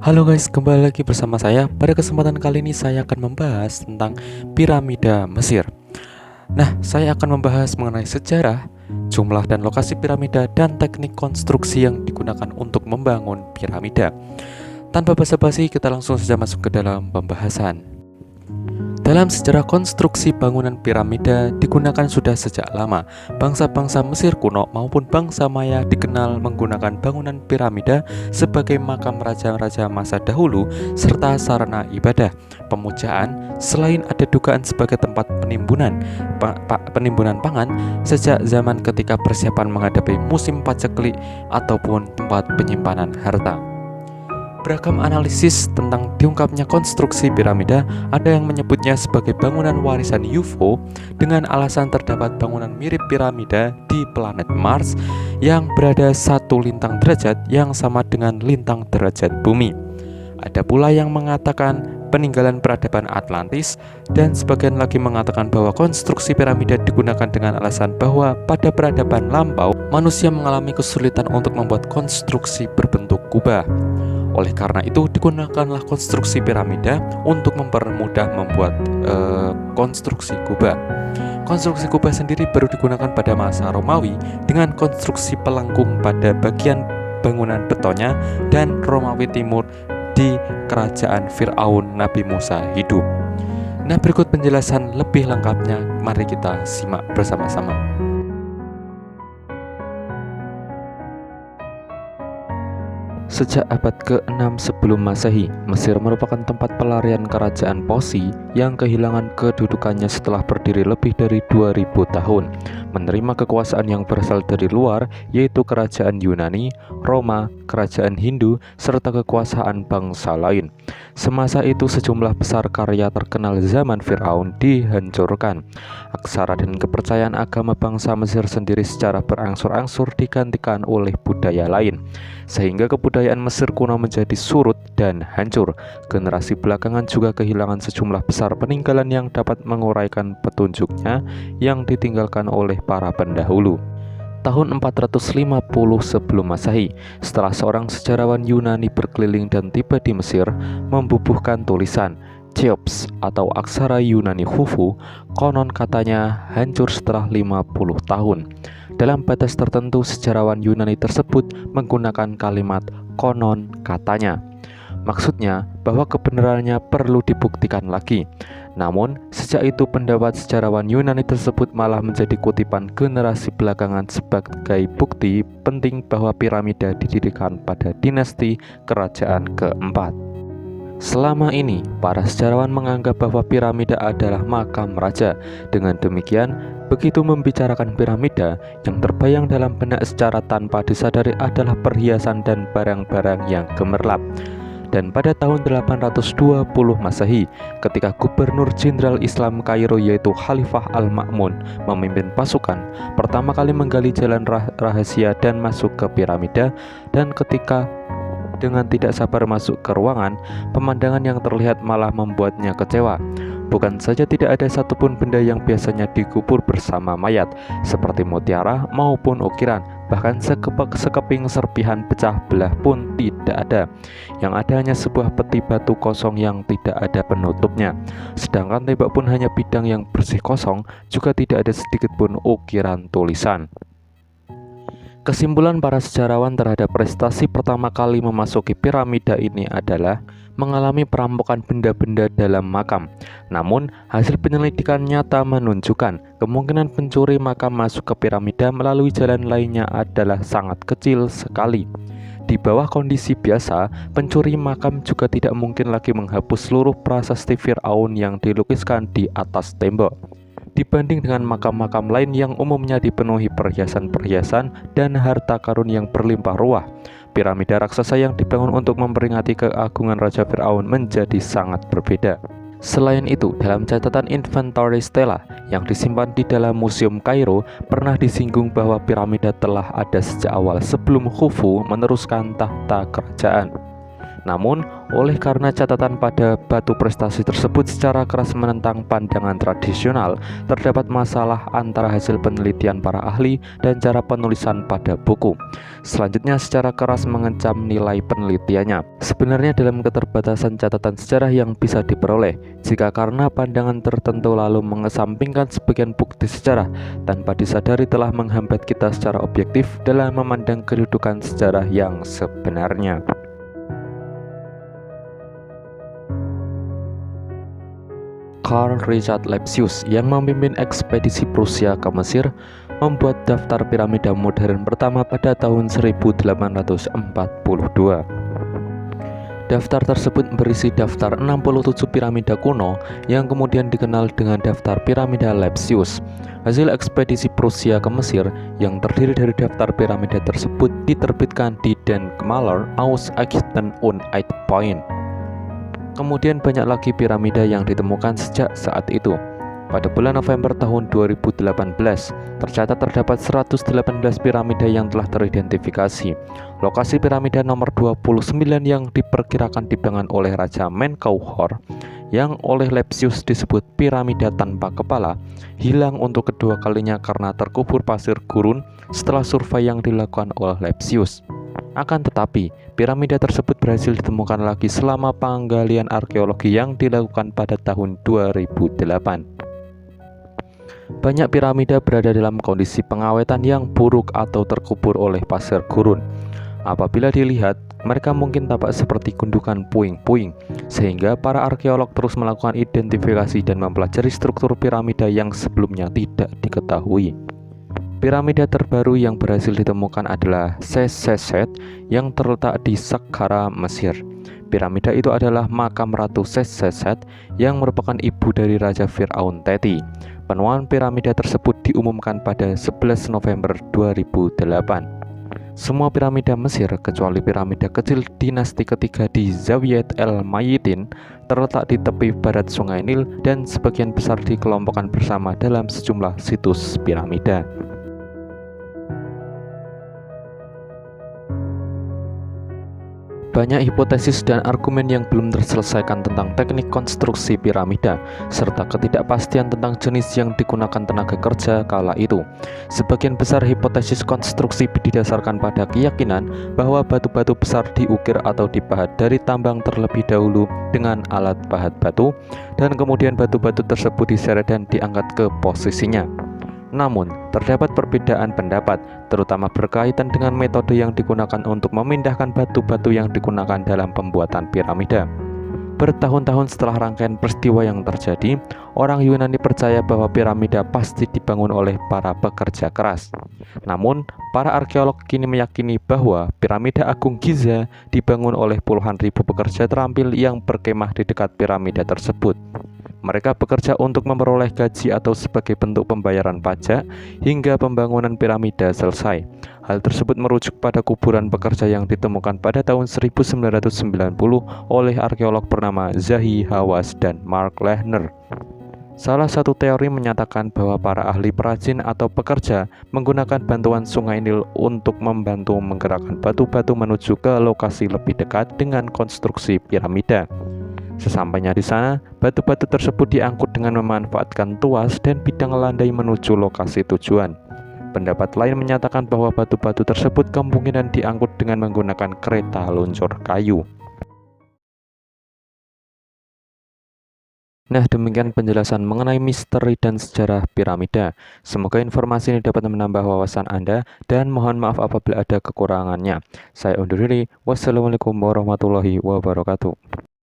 Halo guys, kembali lagi bersama saya. Pada kesempatan kali ini saya akan membahas tentang piramida Mesir. Nah, saya akan membahas mengenai sejarah, jumlah dan lokasi piramida, dan teknik konstruksi yang digunakan untuk membangun piramida. Tanpa basa-basi, kita langsung saja masuk ke dalam pembahasan. Dalam sejarah konstruksi bangunan piramida digunakan sudah sejak lama. Bangsa-bangsa Mesir kuno maupun bangsa Maya dikenal menggunakan bangunan piramida sebagai makam raja-raja masa dahulu serta sarana ibadah, pemujaan, selain ada dugaan sebagai tempat penimbunan pangan sejak zaman ketika persiapan menghadapi musim paceklik ataupun tempat penyimpanan harta. Beragam analisis tentang diungkapnya konstruksi piramida, ada yang menyebutnya sebagai bangunan warisan UFO dengan alasan terdapat bangunan mirip piramida di planet Mars yang berada satu lintang derajat yang sama dengan lintang derajat bumi. Ada pula yang mengatakan peninggalan peradaban Atlantis, dan sebagian lagi mengatakan bahwa konstruksi piramida digunakan dengan alasan bahwa pada peradaban lampau manusia mengalami kesulitan untuk membuat konstruksi berbentuk kubah. Oleh karena itu digunakanlah konstruksi piramida untuk mempermudah membuat konstruksi kubah. Konstruksi kubah sendiri baru digunakan pada masa Romawi dengan konstruksi pelengkung pada bagian bangunan betonnya, dan Romawi Timur di kerajaan Fir'aun Nabi Musa hidup. Nah, berikut penjelasan lebih lengkapnya, mari kita simak bersama-sama. Sejak abad ke-6 sebelum Masehi, Mesir merupakan tempat pelarian kerajaan Posi yang kehilangan kedudukannya setelah berdiri lebih dari 2000 tahun, menerima kekuasaan yang berasal dari luar, yaitu kerajaan Yunani, Roma, kerajaan Hindu, serta kekuasaan bangsa lain. Semasa itu sejumlah besar karya terkenal zaman Fir'aun dihancurkan. Aksara dan kepercayaan agama bangsa Mesir sendiri secara berangsur-angsur digantikan oleh budaya lain, sehingga kebudayaan Mesir kuno menjadi surut dan hancur. Generasi belakangan juga kehilangan sejumlah besar peninggalan yang dapat menguraikan petunjuknya yang ditinggalkan oleh para pendahulu. Tahun 450 sebelum Masehi, setelah seorang sejarawan Yunani berkeliling dan tiba di Mesir, membubuhkan tulisan Cheops atau aksara Yunani Khufu, konon katanya hancur setelah 50 tahun. Dalam batas tertentu, sejarawan Yunani tersebut menggunakan kalimat konon katanya. Maksudnya bahwa kebenarannya perlu dibuktikan lagi. Namun, sejak itu pendapat sejarawan Yunani tersebut malah menjadi kutipan generasi belakangan sebagai bukti penting bahwa piramida didirikan pada dinasti kerajaan keempat. Selama ini, para sejarawan menganggap bahwa piramida adalah makam raja. Dengan demikian, begitu membicarakan piramida, yang terbayang dalam benak secara tanpa disadari adalah perhiasan dan barang-barang yang gemerlap. Dan pada tahun 820 Masehi, ketika Gubernur Jenderal Islam Kairo yaitu Khalifah Al-Ma'mun memimpin pasukan, pertama kali menggali jalan rahasia dan masuk ke piramida, dan ketika dengan tidak sabar masuk ke ruangan, pemandangan yang terlihat malah membuatnya kecewa. Bukan saja tidak ada satupun benda yang biasanya dikubur bersama mayat, seperti mutiara maupun ukiran, bahkan sekeping serpihan pecah belah pun tidak ada. Yang ada hanya sebuah peti batu kosong yang tidak ada penutupnya. Sedangkan tembok pun hanya bidang yang bersih kosong, juga tidak ada sedikit pun ukiran tulisan. Kesimpulan para sejarawan terhadap prestasi pertama kali memasuki piramida ini adalah mengalami perampokan benda-benda dalam makam. Namun, hasil penyelidikan nyata menunjukkan kemungkinan pencuri makam masuk ke piramida melalui jalan lainnya adalah sangat kecil sekali. Di bawah kondisi biasa, pencuri makam juga tidak mungkin lagi menghapus seluruh prasasti Fir'aun yang dilukiskan di atas tembok. Dibanding dengan makam-makam lain yang umumnya dipenuhi perhiasan-perhiasan dan harta karun yang berlimpah ruah, piramida raksasa yang dibangun untuk memperingati keagungan Raja Fir'aun menjadi sangat berbeda. Selain itu, dalam catatan inventory stela yang disimpan di dalam Museum Kairo, pernah disinggung bahwa piramida telah ada sejak awal sebelum Khufu meneruskan tahta kerajaan. Namun, oleh karena catatan pada batu prestasi tersebut secara keras menentang pandangan tradisional, terdapat masalah antara hasil penelitian para ahli dan cara penulisan pada buku. Selanjutnya, secara keras mengecam nilai penelitiannya. Sebenarnya dalam keterbatasan catatan sejarah yang bisa diperoleh, jika karena pandangan tertentu lalu mengesampingkan sebagian bukti sejarah tanpa disadari telah menghambat kita secara objektif dalam memandang kedudukan sejarah yang sebenarnya. Carl Richard Lepsius yang memimpin ekspedisi Prusia ke Mesir membuat daftar piramida modern pertama pada tahun 1842. Daftar tersebut berisi daftar 67 piramida kuno yang kemudian dikenal dengan daftar piramida Lepsius. Hasil ekspedisi Prusia ke Mesir yang terdiri dari daftar piramida tersebut diterbitkan di Den Kmaler aus Ägypten und Point. Kemudian banyak lagi piramida yang ditemukan sejak saat itu. Pada bulan November tahun 2018, tercatat terdapat 118 piramida yang telah teridentifikasi. Lokasi piramida nomor 29 yang diperkirakan dibangun oleh Raja Menkauhor, yang oleh Lepsius disebut piramida tanpa kepala, hilang untuk kedua kalinya karena terkubur pasir gurun setelah survei yang dilakukan oleh Lepsius. Akan tetapi, piramida tersebut berhasil ditemukan lagi selama penggalian arkeologi yang dilakukan pada tahun 2008. Banyak piramida berada dalam kondisi pengawetan yang buruk atau terkubur oleh pasir gurun. Apabila dilihat, mereka mungkin tampak seperti gundukan puing-puing, sehingga para arkeolog terus melakukan identifikasi dan mempelajari struktur piramida yang sebelumnya tidak diketahui. Piramida terbaru yang berhasil ditemukan adalah Sesesset yang terletak di Saqqara, Mesir. Piramida itu adalah makam Ratu Sesesset yang merupakan ibu dari Raja Fir'aun Teti. Penemuan piramida tersebut diumumkan pada 11 November 2008. Semua piramida Mesir kecuali piramida kecil dinasti ketiga di Zawiyat el-Mayitin terletak di tepi barat Sungai Nil dan sebagian besar dikelompokkan bersama dalam sejumlah situs piramida. Banyak hipotesis dan argumen yang belum terselesaikan tentang teknik konstruksi piramida, serta ketidakpastian tentang jenis yang digunakan tenaga kerja kala itu. Sebagian besar hipotesis konstruksi didasarkan pada keyakinan bahwa batu-batu besar diukir atau dipahat dari tambang terlebih dahulu dengan alat pahat batu, dan kemudian batu-batu tersebut diseret dan diangkat ke posisinya. Namun, terdapat perbedaan pendapat, terutama berkaitan dengan metode yang digunakan untuk memindahkan batu-batu yang digunakan dalam pembuatan piramida. Bertahun-tahun setelah rangkaian peristiwa yang terjadi, orang Yunani percaya bahwa piramida pasti dibangun oleh para pekerja keras. Namun, para arkeolog kini meyakini bahwa piramida Agung Giza dibangun oleh puluhan ribu pekerja terampil yang berkemah di dekat piramida tersebut. Mereka bekerja untuk memperoleh gaji atau sebagai bentuk pembayaran pajak hingga pembangunan piramida selesai. Hal tersebut merujuk pada kuburan pekerja yang ditemukan pada tahun 1990 oleh arkeolog bernama Zahi Hawass dan Mark Lehner. Salah satu teori menyatakan bahwa para ahli perajin atau pekerja menggunakan bantuan Sungai Nil untuk membantu menggerakkan batu-batu menuju ke lokasi lebih dekat dengan konstruksi piramida. Sesampainya di sana, batu-batu tersebut diangkut dengan memanfaatkan tuas dan bidang landai menuju lokasi tujuan. Pendapat lain menyatakan bahwa batu-batu tersebut kemungkinan diangkut dengan menggunakan kereta luncur kayu. Nah, demikian penjelasan mengenai misteri dan sejarah piramida. Semoga informasi ini dapat menambah wawasan Anda, dan mohon maaf apabila ada kekurangannya. Saya undur diri. Wassalamualaikum warahmatullahi wabarakatuh.